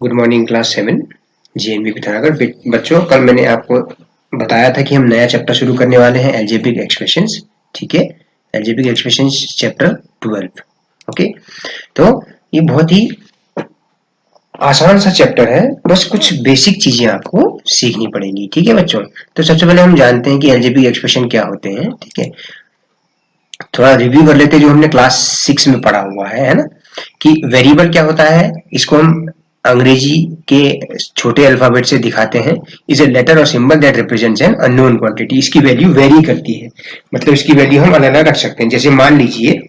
Good morning class 7 JNV Pythagoras. बच्चों, कल मैंने आपको बताया था कि हम नया चैप्टर शुरू करने वाले हैं अलजेब्रिक एक्सप्रेशंस। ठीक है, अलजेब्रिक एक्सप्रेशंस चैप्टर 12। ओके, तो ये बहुत ही आसान सा चैप्टर है, बस कुछ बेसिक चीजें आपको सीखनी पड़ेंगी। ठीक है बच्चों, तो सबसे पहले हम जानते हैं कि अलजेब्रिक एक्सप्रेशन क्या होते हैं। ठीक है, थोड़ा रिव्यू कर लेते हैं जो हमने क्लास 6 में पढ़ा हुआ है ना, कि वेरिएबल क्या होता है। इसको हम अंग्रेजी के छोटे अल्फाबेट से दिखाते हैं। इज ए लेटर और symbol that represents an unknown quantity. इसकी वैल्यू वेरी करती है, मतलब इसकी वैल्यू हम अलग अलग रख सकते हैं। जैसे मान लीजिए,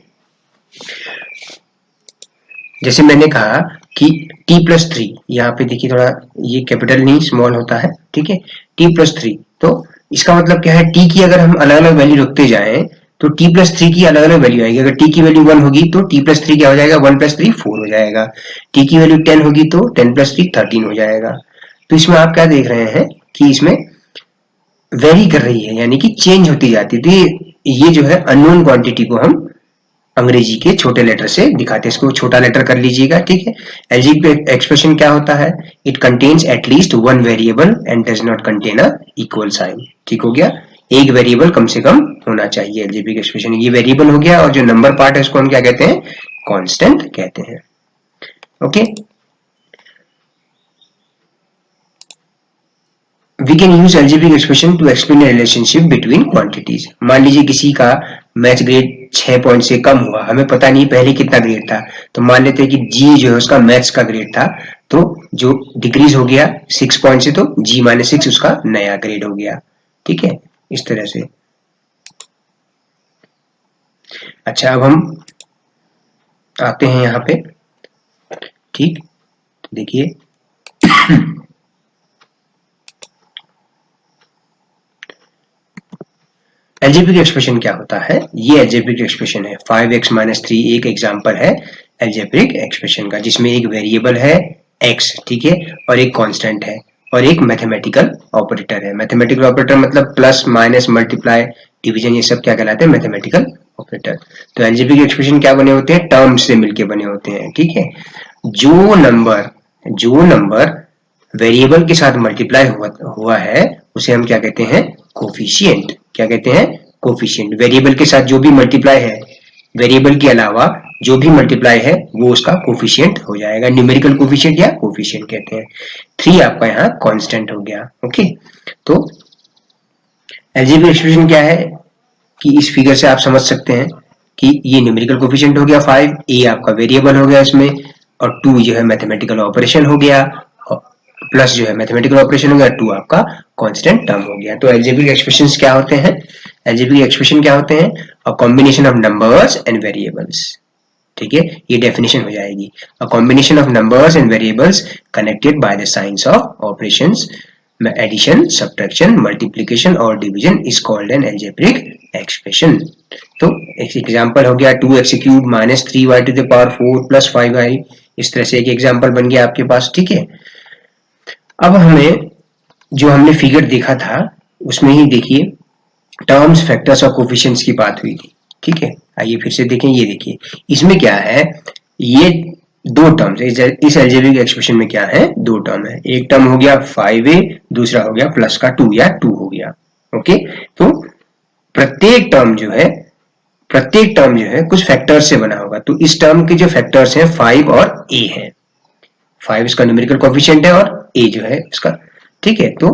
जैसे मैंने कहा कि t+3, यहाँ पे देखिए थोड़ा ये कैपिटल नहीं स्मॉल होता है। ठीक है, t+3, तो इसका मतलब क्या है, t की अगर हम अलग अलग वैल्यू रखते जाएं तो t+3 की अलग अलग वैल्यू आएगी। अगर t की वैल्यू 1 होगी तो t+3 क्या हो जाएगा, 1+3 4 हो जाएगा। t की वैल्यू 10 होगी तो 10+3 13 हो जाएगा। तो इसमें आप क्या देख रहे हैं कि इसमें वेरी कर रही है, यानी कि चेंज होती जाती है। तो ये जो है अननोन क्वांटिटी को हम अंग्रेजी के छोटे लेटर से दिखाते हैं। इसको छोटा लेटर कर लीजिएगा। ठीक है, अलजेब्रिक एक्सप्रेशन क्या होता है, it contains at least one variable and does not contain a equal sign. ठीक हो गया, एक वेरिएबल कम से कम होना चाहिए अलजेब्रिक एक्सप्रेशन। ये वेरिएबल हो गया, और जो नंबर पार्ट है उसको हम क्या कहते हैं, कांस्टेंट कहते हैं। Okay, we can use algebraic expression to explain a relationship between quantities। मान लीजिए किसी का मैथ्स ग्रेड 6 पॉइंट से कम हुआ, हमें पता नहीं पहले कितना ग्रेड था, तो मान लेते हैं कि जी जो है उसका मैथ्स का ग्रेड था, तो जो डिक्रीज हो गया 6 पॉइंट से, तो g-6 उसका नया ग्रेड हो गया। ठीक है, इस तरह से। अच्छा, अब हम आते हैं यहाँ पे। ठीक, देखिए अलजेब्रिक एक्सप्रेशन क्या होता है, ये अलजेब्रिक एक्सप्रेशन है। 5x-3 एक एग्जांपल है अलजेब्रिक एक्सप्रेशन का, जिसमें एक वेरिएबल है x, ठीक है, और एक कांस्टेंट है, और एक मैथमेटिकल ऑपरेटर है। मैथमेटिकल ऑपरेटर मतलब प्लस माइनस मल्टीप्लाई डिवीजन, ये सब क्या कहलाते हैं, मैथमेटिकल ऑपरेटर। तो अलजेब्रिक एक्सप्रेशन क्या बने होते हैं, टर्म्स से मिलके बने होते हैं। ठीक है, जो नंबर वेरिएबल के साथ मल्टीप्लाई हुआ है उसे हम क्या कहते हैं, कोफिशिएंट। क्या कहते हैं, कोफिशिएंट। वेरिएबल के साथ जो भी मल्टीप्लाई है, वेरिएबल के अलावा जो भी मल्टीप्लाई है वो उसका कोफिशिएंट हो जाएगा। न्यूमेरिकल कोफिशिएंट या कोफिशिएंट कहते हैं। 3 आपका यहाँ कांस्टेंट हो गया। ओके, तो अलजेब्रिक एक्सप्रेशन क्या है कि इस फिगर से आप समझ सकते हैं कि ये न्यूमेरिकल कोफिशिएंट हो गया 5, ए आपका वेरिएबल हो गया इसमें, और 2 जो है मैथमेटिकल ऑपरेशन हो गया, प्लस जो है मैथमेटिकल ऑपरेशन हो गया, 2 आपका कांस्टेंट टर्म हो गया। तो अलजेब्रिक एक्सप्रेशंस क्या होते हैं, अलजेब्रिक एक्सप्रेशन क्या होते हैं, a combination of numbers and variables. ठीक है, ये डेफिनेशन हो जाएगी, a combination of numbers and variables connected by the signs of operations, addition, subtraction, multiplication और division is called an algebraic expression. तो एक एग्जांपल हो गया 2x³ - 3y⁴ + 5y। इस तरह से एक एग्जांपल बन गया आपके पास। ठीक है, अब हमें जो हमने फिगर देखा था उसमें ही देखिए टर्म्स, फैक्टर्स और कोफिशिएंट्स की बात हुई थी। ठीक है, आइए फिर से देखें। ये देखिए इसमें क्या है, ये दो टर्म्स है। इस अलजेब्रिक एक्सप्रेशन में क्या है, दो टर्म है। एक टर्म हो गया 5a, दूसरा हो गया प्लस का 2 या 2 हो गया। ओके, तो प्रत्येक टर्म जो है कुछ फैक्टर्स से बना होगा। तो इस टर्म के जो फैक्टर्स हैं 5 और a है। 5 इसका न्यूमेरिकल कोफिशिएंट है और a जो है इसका। ठीक है, तो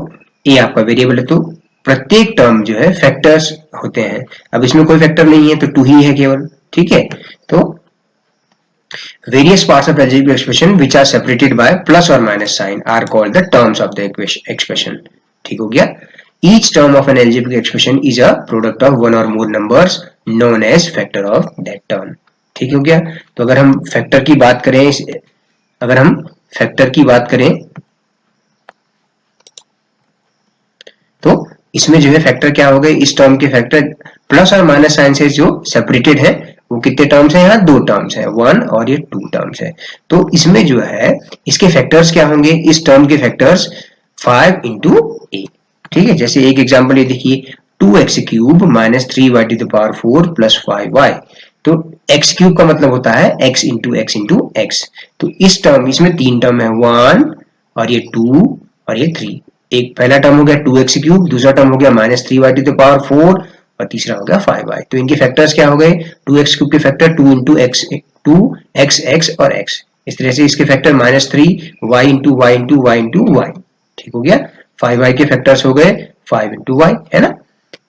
a आपका वेरिएबल है। तो प्रत्येक टर्म जो है फैक्टर्स होते हैं। अब इसमें कोई फैक्टर नहीं है तो 2 ही है केवल। ठीक है, तो various parts of algebraic expression which are separated by plus or minus sign are called the terms of the expression। ठीक हो गया, each term of an algebraic expression is a product of one or more numbers known as factor of that term। ठीक हो गया, तो अगर हम factor की बात करें तो इसमें जो है फैक्टर क्या हो गए, इस टर्म के फैक्टर प्लस और माइनस साइन से जो सेपरेटेड है वो कितने टर्म्स है, यहाँ 2 टर्म्स है, 1 और ये 2 टर्म्स है। तो इसमें जो है इसके फैक्टर्स क्या होंगे, इस टर्म के फैक्टर्स 5 into a। ठीक है, जैसे एक एग्जांपल ये देखिए 2x³ - 3y⁴ + 5y। तो एक्स क्यूब का मतलब होता है x into x into x. तो इस टर्म, इसमें 3 टर्म है, 1 और ये 2 और ये 3। एक पहला टर्म हो गया 2x क्यूब, दूसरा टर्म हो गया -3y टू द पावर 4 और तीसरा हो गया 5y। तो इनके फैक्टर्स क्या हो गए, 2x क्यूब के फैक्टर 2 इंटू एक्स, 2x और x। इस तरह से इसके factor -3y into y into y into y, ठीक हो गया। 5y के फैक्टर्स हो गए 5 इंटू वाई, है ना।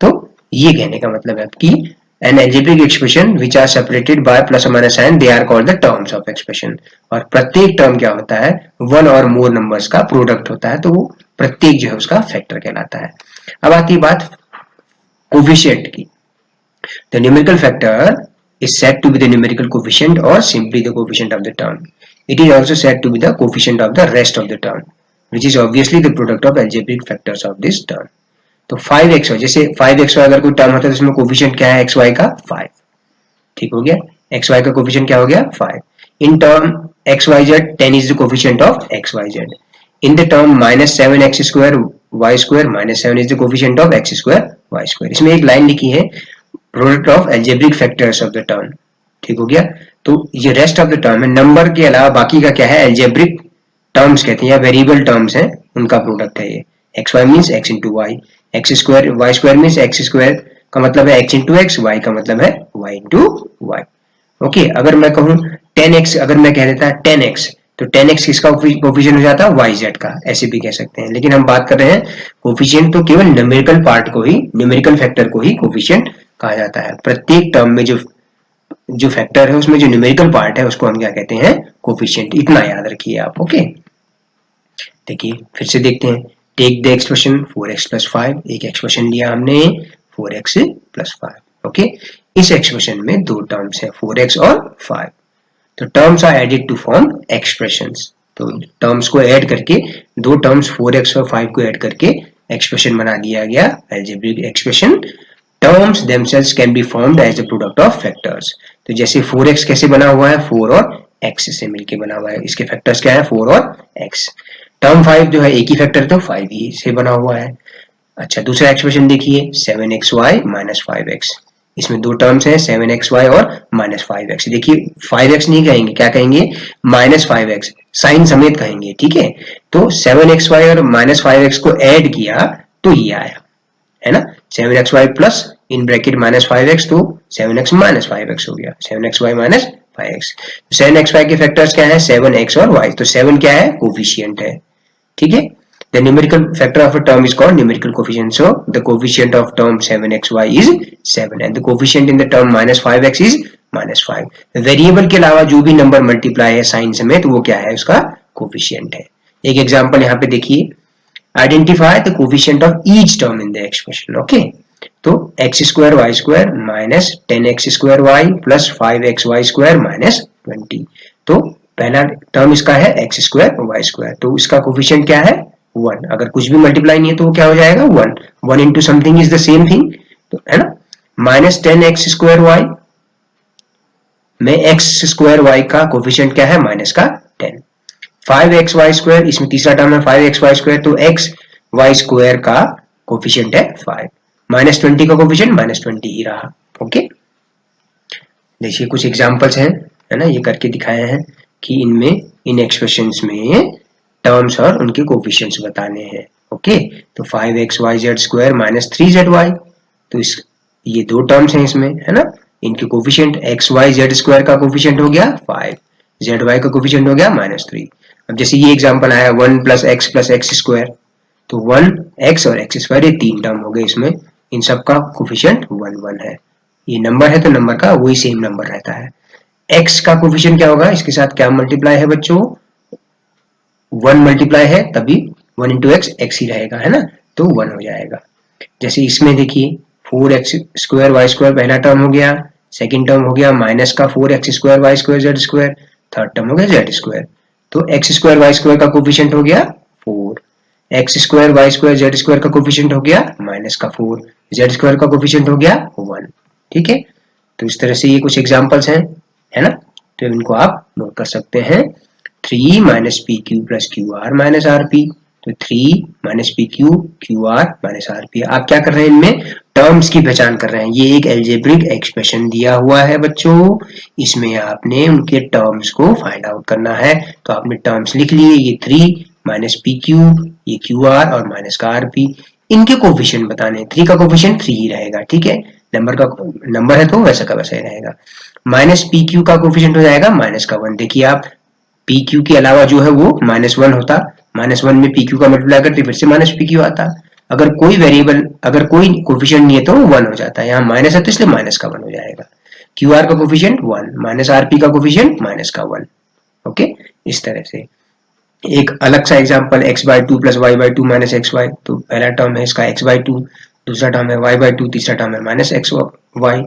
तो ये कहने का मतलब है कि an algebraic expression which are separated by plus or minus sign, they are called the terms of expression। और प्रत्येक टर्म क्या होता है, वन और मोर नंबर्स का प्रोडक्ट होता है, तो वो प्रत्येक जो है उसका फैक्टर कहलाता है। अब आती है बात कोफिशिएंट की। The numerical factor is said to be the numerical coefficient or simply the coefficient of the term. It is also said to be the coefficient of the rest of the term, which is obviously the product of algebraic factors of this term। तो 5xy, जैसे 5xy अगर कोई term होता है तो उसमें coefficient क्या है, xy का 5, ठीक हो गया। xy का कोफिशिएंट क्या हो गया 5। In term xyz 10 is the coefficient of xyz। in the term -7x square y square -7 is the coefficient of x square y square। इसमें एक लाइन लिखी है product of algebraic factors of the term, ठीक हो गया। तो ये rest of the term है, नंबर के अलावा बाकी का क्या है, algebraic टर्म्स कहते हैं या वेरिएबल टर्म्स हैं, उनका प्रोडक्ट है ये। xy means x into y, x square y square means x square का मतलब है x इंटू एक्स, वाई का मतलब है y इंटू वाई। ओके, अगर मैं कहूँ 10x, अगर मैं कह देता है 10x, तो 10x किसका कोफिशिएंट हो जाता है, yz का, ऐसे भी कह सकते हैं। लेकिन हम बात कर रहे हैं कोफिशिएंट तो केवल न्यूमेरिकल पार्ट को ही, न्यूमेरिकल फैक्टर को ही कोफिशिएंट कहा जाता है। प्रत्येक टर्म में जो फैक्टर है उसमें जो न्यूमेरिकल पार्ट है उसको हम क्या कहते हैं, कोफिशिएंट। इतना याद रखिए आप। ओके, देखिए फिर से देखते हैं। Take the expression 4x plus 5, एक एक्सप्रेशन लिया हमने 4x प्लस 5। ओके, इस एक्सप्रेशन में दो टर्म्स हैं 4x और 5। तो terms are added to form expressions. तो टर्म्स को ऐड करके, दो टर्म्स 4x और 5 को ऐड करके एक्सप्रेशन बना दिया गया, algebraic expression. Terms themselves can be formed as the product of factors। तो जैसे 4x कैसे बना हुआ है, 4 और x से मिलके बना हुआ है, इसके फैक्टर्स क्या है, 4 और x। टर्म 5 जो है एक ही फैक्टर, तो 5 ही से बना हुआ है। अच्छा, दूसरा एक्सप्रेशन देखिए 7xy माइनस 5x। इसमें दो टर्म्स हैं 7xy और माइनस 5x। देखिए 5x नहीं कहेंगे, क्या कहेंगे, माइनस 5x, साइन समेत कहेंगे, ठीक है। तो 7xy और माइनस 5x को ऐड किया तो ये आया, है ना, 7xy plus in bracket minus 5x, तो 7x माइनस 5x हो गया, 7xy माइनस 5x। 7xy के फैक्टर्स क्या है, 7x और y। तो 7 क्या है, कोफिशिएंट है, ठीक है। The numerical factor of a term is called numerical coefficient. So the coefficient of term 7xy is 7 and the coefficient in the term minus 5x is minus 5। Variable के अलावा जो भी नंबर मल्टीप्लाई है sign समेत, वो क्या है, उसका कोफिशिएंट है। एक एग्जांपल यहाँ पे देखिए, identify the coefficient of each term in the expression. Okay, तो x square y square minus 10x square y प्लस 5xy स्क्वायर माइनस 20। तो पहला टर्म इसका है x स्क्वायर वाई स्क्वायर, तो इसका कोफिशिएंट क्या है, 1। अगर कुछ भी मल्टीप्लाई नहीं है तो वो क्या हो जाएगा, 1। 1 into something is the same thing, तो है ना। माइनस 10x स्क्वायर वाई में x स्क्वायर वाई का कोफिशिएंट क्या है, माइनस का 10। 5xy स्क्वायर, इसमें तीसरा टर्म है 5xy स्क्वायर, तो x y स्क्वायर का कोफिशिएंट है 5। माइनस 20 का कोफिशिएंट माइनस 20 ही रहा। ओके, देखिए कुछ एग्जांपल्स हैं, है ना, ये करके दिखाए हैं कि इनमें, इन एक्सप्रेशंस में टर्म्स और उनके कोफिशिएंट्स बताने हैं। ओके, तो 5xyz स्क्वायर माइनस 3zy, तो इस ये दो टर्म्स हैं इसमें, है ना, इनके कोफिशिएंट xyz स्क्वायर का कोफिशिएंट हो गया 5, zy का कोफिशिएंट हो गया -3। अब जैसे ये एग्जांपल आया 1 प्लस x स्क्वायर, तो 1x और x स्क्वायर, ये तीन टर्म हो गए इसमें, इन सब का कोफिशिएंट 1 1 है। ये नंबर है तो नंबर का वही सेम नंबर रहता है। x का कोफिशिएंट क्या होगा, इसके साथ क्या मल्टीप्लाई है बच्चों, 1 मल्टीप्लाई है, तभी 1 इंटू एक्स एक्स ही रहेगा, है ना, तो 1 हो जाएगा। जैसे इसमें देखिए 4x स्क्वायर वाई स्क्वायर पहला टर्म हो गया, सेकंड टर्म हो गया माइनस का 4x square y square z square, third term हो गया जेड स्क्वायर। तो x स्क्वायर वाई स्क्वायर का कोफिशिएंट हो गया 4, x square y square z square का कोफिशिएंट हो गया माइनस का 4, जेड स्क्वायर का कोफिशिएंट हो गया 1। ठीक है, तो इस तरह से ये कुछ एग्जांपल्स हैं, है ना, तो इनको आप नोट कर सकते हैं। 3 minus P Q plus Q R minus R P, तो 3 minus P Q Q R minus R P. आप क्या कर रहे हैं, इनमें टर्म्स की पहचान कर रहे हैं। ये एक एल्जेब्रिक एक्सप्रेशन दिया हुआ है बच्चों, इसमें आपने उनके टर्म्स को फाइंड आउट करना है। तो आपने टर्म्स लिख लिए, ये 3 माइनस पी क्यू, ये क्यू आर और माइनस का आर पी, इनके कोफिशिएंट बताने। 3 का कोफिशिएंट 3 ही रहेगा, ठीक है, नंबर है तो वैसा का वैसा ही रहेगा। माइनस पी क्यू का कोफिशिएंट हो जाएगा माइनस का 1। देखिए आप, पी क्यू के अलावा जो है वो -1 होता, -1 में पी क्यू का मल्टीप्लाई करते फिर से माइनस पी क्यू आता। अगर कोई वेरिएबल, अगर कोई कोफिशिएंट नहीं है तो 1 हो जाता है, यहाँ माइनस है तो इसलिए माइनस का 1 हो जाएगा। क्यू आर का कोफिशिएंट 1, माइनस आर पी का कोफिशिएंट माइनस का 1। ओके, इस तरह से। एक अलग सा example, x/2 plus y/2 minus xy, तो पहला टर्म है इसका x/2, दूसरा टर्म है y/2, तीसरा टर्म है माइनस xy।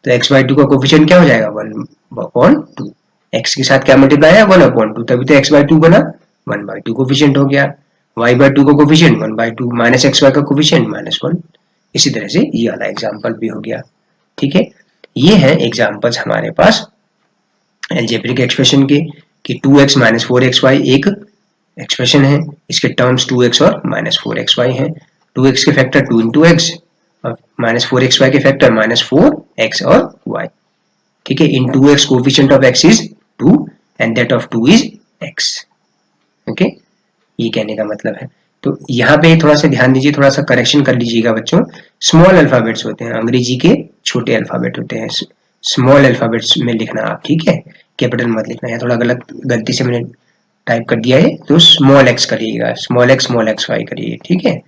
तो x/2 का कोफिशिएंट क्या हो जाएगा 1/2, x के साथ क्या मल्टीप्लाई है 1/2, तभी तो x/2 बना 1/2 कोफिशिएंट हो गया। y/2 का कोफिशिएंट 1/2, माइनस xy का कोफिशिएंट -1। इसी तरह से ये वाला एग्जांपल भी हो गया, ठीक है। ये है एग्जांपल्स हमारे पास एल्जेब्रिक एक्सप्रेशन के, कि 2x माइनस 4xy एक एक्सप्रेशन है, इसके टर्म्स 2x और माइनस 4xy हैं। 2x के फैक्टर 2 इंटू एक्स और माइनस 4xy के फैक्टर -4x और y, ठीक है। इन 2x coefficient of x is 2 and that of 2 is x। Okay, ये कहने का मतलब है। तो यहाँ पे थोड़ा सा ध्यान दीजिए, थोड़ा सा करेक्शन कर लीजिएगा बच्चों। स्मॉल अल्फाबेट्स होते हैं, अंग्रेजी के छोटे अल्फाबेट होते हैं, स्मॉल अल्फाबेट्स में लिखना आप, ठीक है, कैपिटल मत लिखना। है थोड़ा गलती से मैंने टाइप कर दिया है, तो स्मॉल x करिएगा, स्मॉल x y करिए, ठीक है।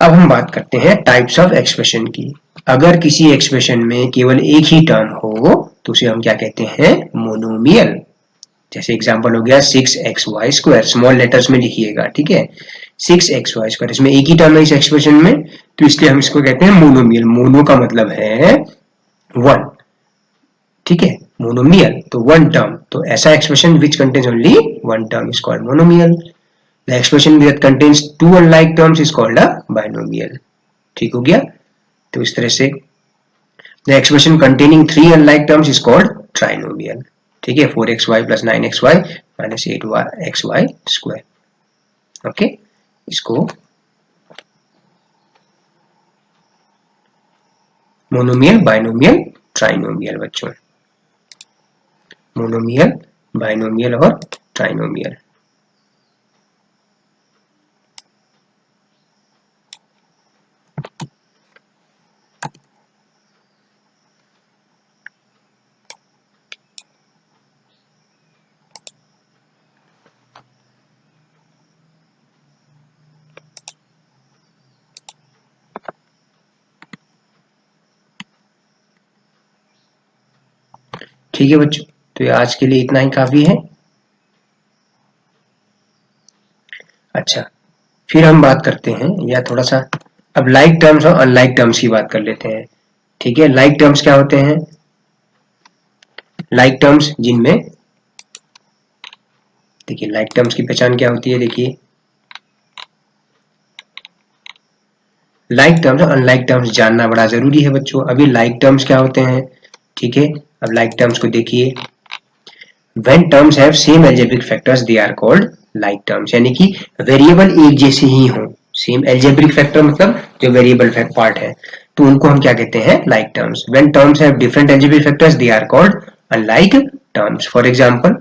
अब हम बात करते हैं टाइप्स ऑफ एक्सप्रेशन की। अगर किसी एक्सप्रेशन में केवल एक ही टर्म हो तो उसे हम क्या कहते हैं, मोनोमियल। जैसे एग्जांपल हो गया 6xy², स्मॉल लेटर्स में लिखिएगा, ठीक है, 6xy², इसमें एक ही टर्म है इस एक्सप्रेशन में, तो इसलिए हम इसको कहते हैं मोनोमियल। मोनो का मतलब है 1, ठीक है, मोनोमियल तो 1 टर्म। तो ऐसा expression which contains only 1 term is called monomial. The expression that contains 2 unlike terms is called a binomial. ठीक हो गया। तो इस तरह से the expression containing 3 unlike terms is called trinomial. ठीक है, 4xy plus 9xy minus 8xy²। Okay, इसको मोनोमियल, बाइनोमियल, ट्राइनोमियल बच्चों, मोनोमियल, बाइनोमियल और ट्राइनोमियल। ठीक है बच्चों, तो ये आज के लिए इतना ही काफी है। अच्छा, फिर हम बात करते हैं, या थोड़ा सा अब लाइक टर्म्स और अनलाइक टर्म्स की बात कर लेते हैं। ठीक है, लाइक टर्म्स क्या होते हैं? लाइक टर्म्स जिनमें, देखिए लाइक टर्म्स की पहचान क्या होती है, देखिए लाइक टर्म्स और अनलाइक टर्म्स जानना बड़ा जरूरी है बच्चों। अभी लाइक टर्म्स क्या होते हैं, ठीक है, अब लाइक टर्म्स को देखिए, when terms have same algebraic factors they are called like terms, यानी कि वेरिएबल एक जैसे ही हो, सेम algebraic factor मतलब जो वेरिएबल पार्ट है, तो उनको हम क्या कहते हैं, like terms। when terms have different algebraic factors they are called unlike terms। for example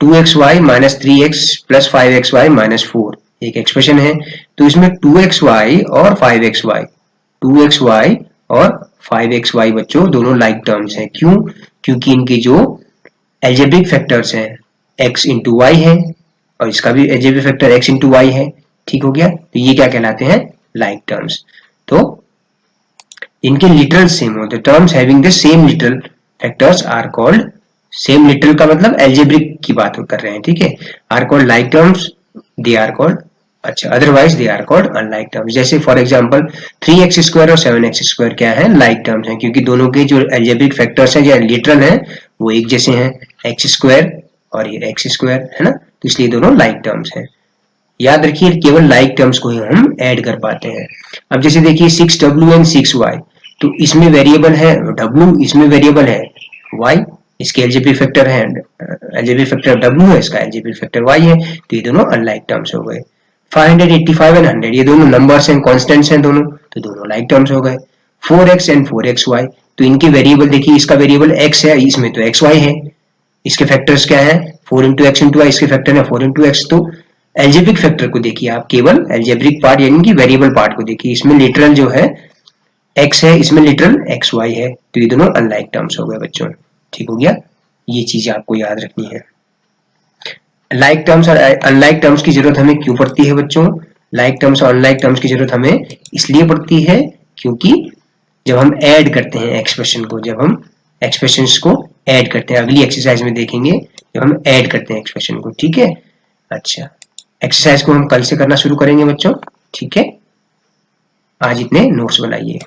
2xy minus 3x plus 5xy minus 4 एक एक्सप्रेशन है, तो इसमें 2xy और 5xy, 2xy और 5xy बच्चों दोनों लाइक टर्म्स हैं। क्यों? क्योंकि इनके जो एल्जेब्रिक फैक्टर्स हैं x इंटू वाई है, और इसका भी algebraic factor x into y है। ठीक हो गया, तो ये क्या कहलाते हैं, लाइक टर्म्स। तो इनके लिटरल सेम हो, the terms having the same literal factors are called, same literal का मतलब एल्जेब्रिक की बात कर रहे हैं, ठीक है, are called like terms, they are called, अच्छा otherwise they are called unlike terms. जैसे फॉर एग्जांपल 3x² और 7x² क्या है, लाइक टर्म्स हैं, क्योंकि दोनों के जो एल्जेब्रिक फैक्टर्स हैं या लिटरल हैं वो एक जैसे हैं, x² और ये x² है ना, तो इसलिए दोनों लाइक टर्म्स हैं। याद रखिए केवल लाइक टर्म्स को ही हम ऐड कर पाते हैं। अब जैसे देखिए 6w एंड 6y, तो इसमें वेरिएबल है w, इसमें वेरिएबल है y, इसके एल्जेब्रिक फैक्टर है, एल्जेब्रिक फैक्टर w है, इसका एल्जेब्रिक फैक्टर y है, तो ये दोनों अनलाइक टर्म्स हो गए। 585 एंड 100 ये दोनों नंबर्स हैं, कांस्टेंट्स हैं दोनों, तो दोनों लाइक टर्म्स हो गए। 4x and 4xy। तो इनके वेरिएबल देखिए, इसका वेरिएबल x है, इसमें तो xy है। इसके फैक्टर्स क्या है, 4 इंटू एक्स इंटू वाई, इसके फैक्टर है 4 इंटू एक्स। तो एल्जेब्रिक फैक्टर को देखिए आप, केवल एल्जेब्रिक पार्ट यानी कि वेरिएबल पार्ट को देखिए। इसमें लिटरल जो है x है, इसमें लिटरल xy है, तो ये दोनों अनलाइक टर्म्स हो गए बच्चों। ठीक हो गया, ये चीज आपको याद रखनी है। लाइक टर्म्स और अनलाइक टर्म्स की जरूरत हमें क्यों पड़ती है बच्चों? लाइक टर्म्स और अनलाइक टर्म्स की जरूरत हमें इसलिए पड़ती है क्योंकि जब हम ऐड करते हैं एक्सप्रेशन को, जब हम एक्सप्रेशंस को ऐड करते हैं, अगली एक्सरसाइज में देखेंगे जब हम ऐड करते हैं एक्सप्रेशन को। ठीक है, अच्छा, एक्सरसाइज को हम कल से करना शुरू करेंगे बच्चों। ठीक है, आज इतने नोट्स बनाइए।